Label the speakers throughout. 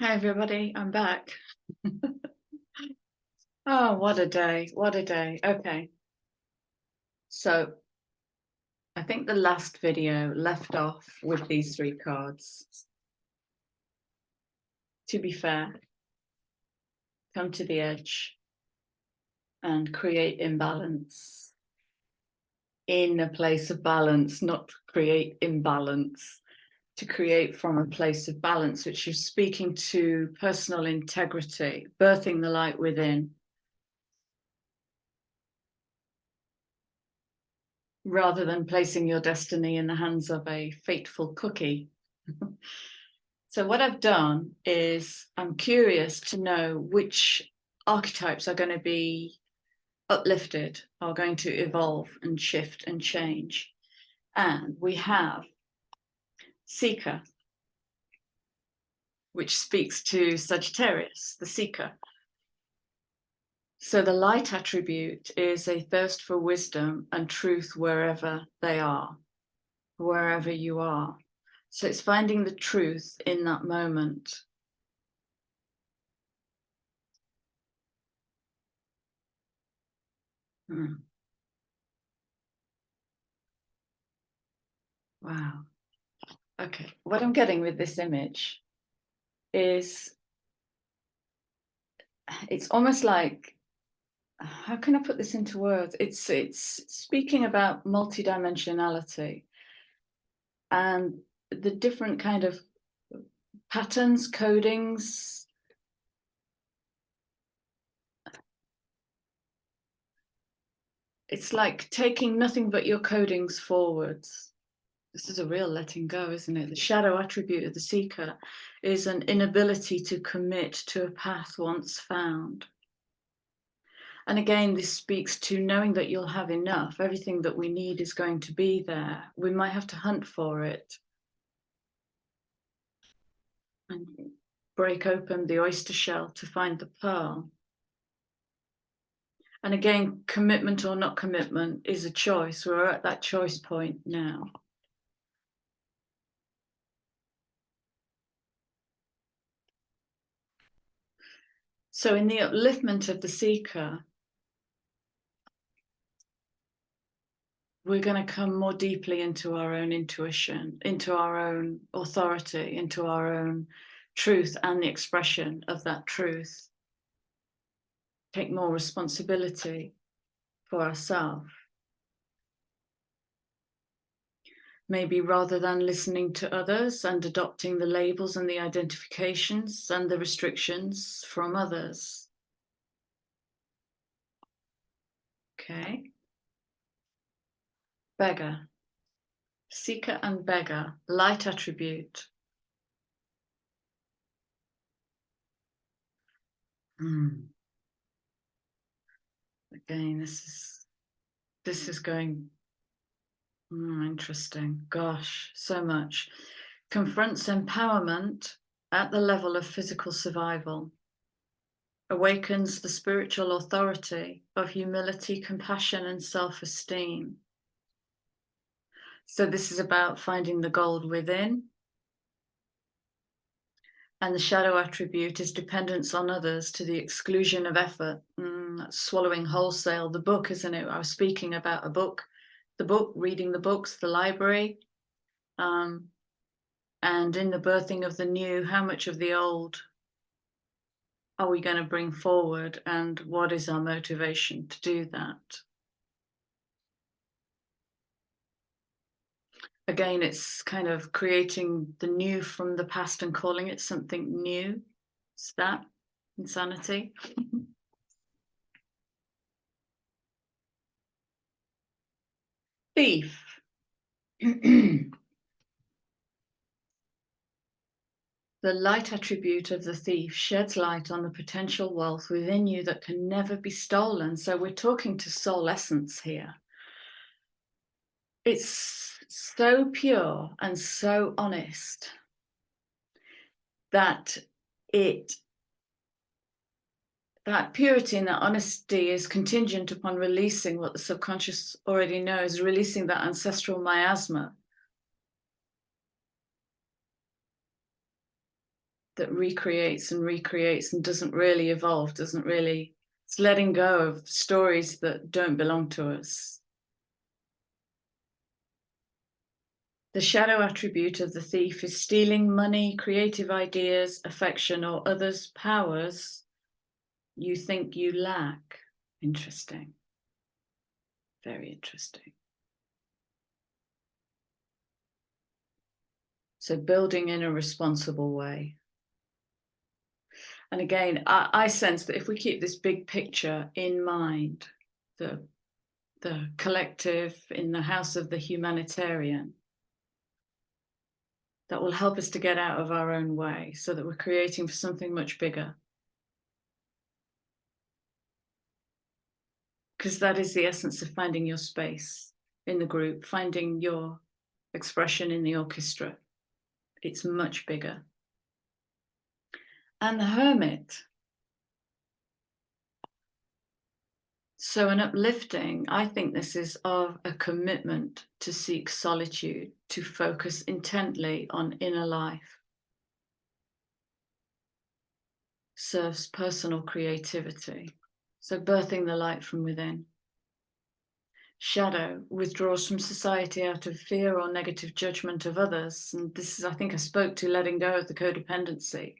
Speaker 1: Hi everybody, I'm back. Oh, what a day, what a day. Okay, so I think the last video left off with these three cards. To be fair, come to the edge and create imbalance in a place of balance, not create imbalance, to create from a place of balance, which is speaking to personal integrity, birthing the light within, rather than placing your destiny in the hands of a fateful cookie. So what I've done is I'm curious to know which archetypes are going to be uplifted, are going to evolve and shift and change. And we have Seeker, which speaks to Sagittarius, the seeker. So the light attribute is a thirst for wisdom and truth wherever they are, wherever you are. So it's finding the truth in that moment. Wow. Okay, what I'm getting with this image is it's almost like, how can I put this into words? It's speaking about multidimensionality and the different kind of patterns, codings. It's like taking nothing but your codings forwards. This is a real letting go, isn't it? The shadow attribute of the seeker is an inability to commit to a path once found. And again, this speaks to knowing that you'll have enough. Everything that we need is going to be there. We might have to hunt for it and break open the oyster shell to find the pearl. And again, commitment or not commitment is a choice. We're at that choice point now. So in the upliftment of the seeker, we're going to come more deeply into our own intuition, into our own authority, into our own truth and the expression of that truth. Take more responsibility for ourselves. Maybe rather than listening to others and adopting the labels and the identifications and the restrictions from others. Okay. Beggar. Seeker and beggar, light attribute. Again, this is going interesting. Gosh, so much. Confronts empowerment at the level of physical survival. Awakens the spiritual authority of humility, compassion, and self-esteem. So this is about finding the gold within. And the shadow attribute is dependence on others to the exclusion of effort. That's swallowing wholesale. The book, isn't it? I was speaking about a book, the book, reading the books, the library. And in the birthing of the new, how much of the old are we going to bring forward? And what is our motivation to do that? Again, it's kind of creating the new from the past and calling it something new. It's that insanity. Thief. The light attribute of the thief sheds light on the potential wealth within you that can never be stolen. So we're talking to soul essence here. It's so pure and so honest that that purity and that honesty is contingent upon releasing what the subconscious already knows, releasing that ancestral miasma that recreates and recreates and doesn't really evolve, doesn't really, it's letting go of stories that don't belong to us. The shadow attribute of the thief is stealing money, creative ideas, affection, or others' powers you think you lack. Interesting. Very interesting. So building in a responsible way. And again, I sense that if we keep this big picture in mind, the collective in the house of the humanitarian, that will help us to get out of our own way so that we're creating for something much bigger. Because that is the essence of finding your space in the group, finding your expression in the orchestra. It's much bigger. And the hermit. So an uplifting, I think this is of a commitment to seek solitude, to focus intently on inner life. Serves personal creativity. So birthing the light from within. Shadow withdraws from society out of fear or negative judgment of others. And this is, I think I spoke to letting go of the codependency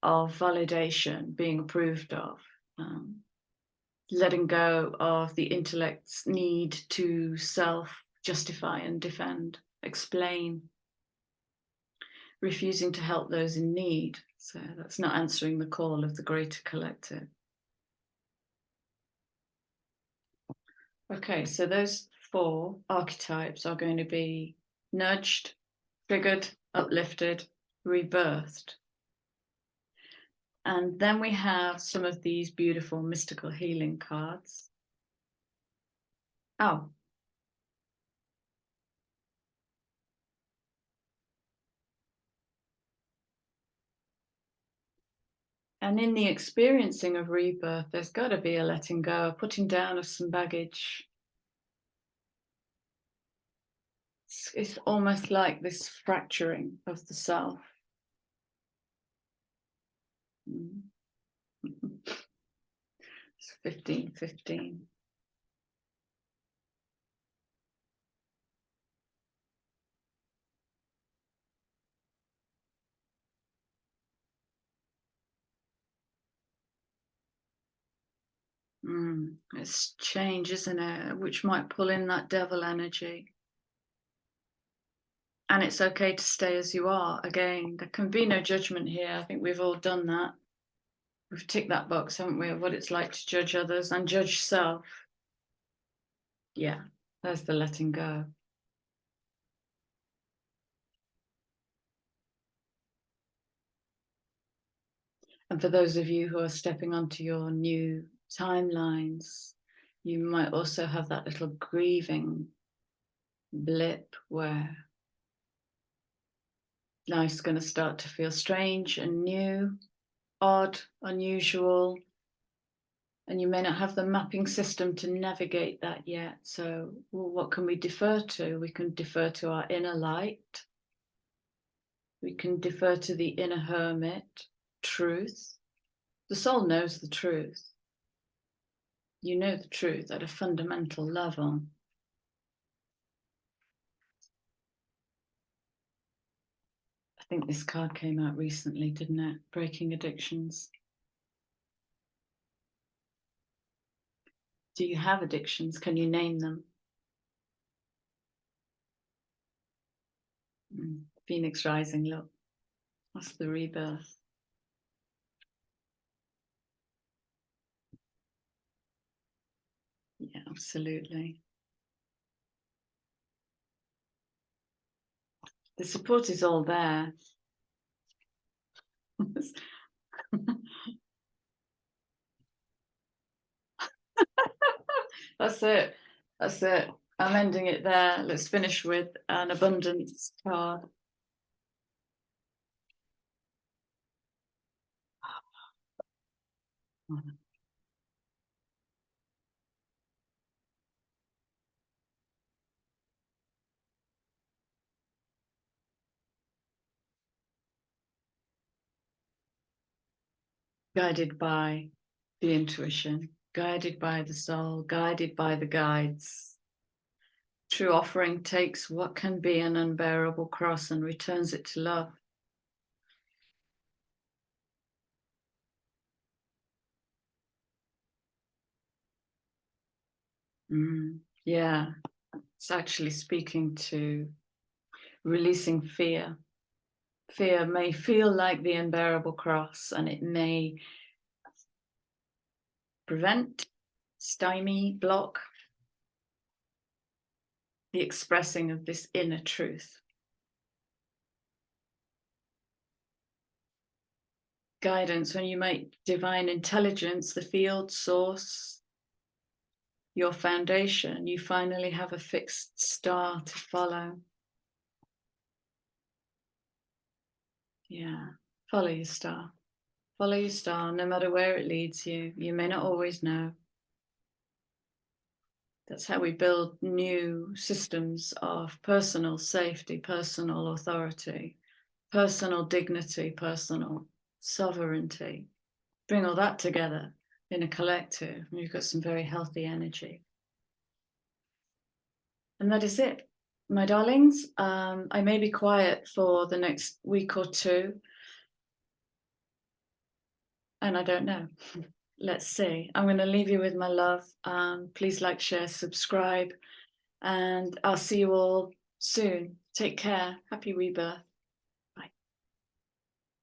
Speaker 1: of validation being approved of. Letting go of the intellect's need to self-justify and defend, explain. Refusing to help those in need. So that's not answering the call of the greater collective. Okay, so those 4 archetypes are going to be nudged, triggered, uplifted, rebirthed. And then we have some of these beautiful mystical healing cards. Oh. And in the experiencing of rebirth, there's got to be a letting go, a putting down of some baggage. It's almost like this fracturing of the self. It's 15-15. It's change, isn't it? Which might pull in that devil energy. And it's okay to stay as you are. Again, there can be no judgment here. I think we've all done that. We've ticked that box, haven't we, of what it's like to judge others and judge self. Yeah, there's the letting go. And for those of you who are stepping onto your new timelines, you might also have that little grieving blip where life's going to start to feel strange and new, odd, unusual, and you may not have the mapping system to navigate that yet. So, well, what can we defer to? We can defer to our inner light. We can defer to the inner hermit, truth. The soul knows the truth. You know the truth at a fundamental level. I think this card came out recently, didn't it? Breaking addictions. Do you have addictions? Can you name them? Phoenix rising, look. That's the rebirth. Yeah, absolutely. The support is all there. That's it. That's it. I'm ending it there. Let's finish with an abundance card. guided by the intuition, guided by the soul, guided by the guides. True offering takes what can be an unbearable cross and returns it to love. Yeah, it's actually speaking to releasing fear. Fear may feel like the unbearable cross, and it may prevent, stymie, block the expressing of this inner truth. Guidance, when you make divine intelligence the field source, your foundation, you finally have a fixed star to follow. Yeah, follow your star. Follow your star, no matter where it leads you. You may not always know. That's how we build new systems of personal safety, personal authority, personal dignity, personal sovereignty. Bring all that together in a collective, and you've got some very healthy energy. And that is it, my darlings. I may be quiet for the next week or two, and I don't know. Let's see. I'm going to leave you with my love. Please like, share, subscribe, and I'll see you all soon. Take care. Happy rebirth.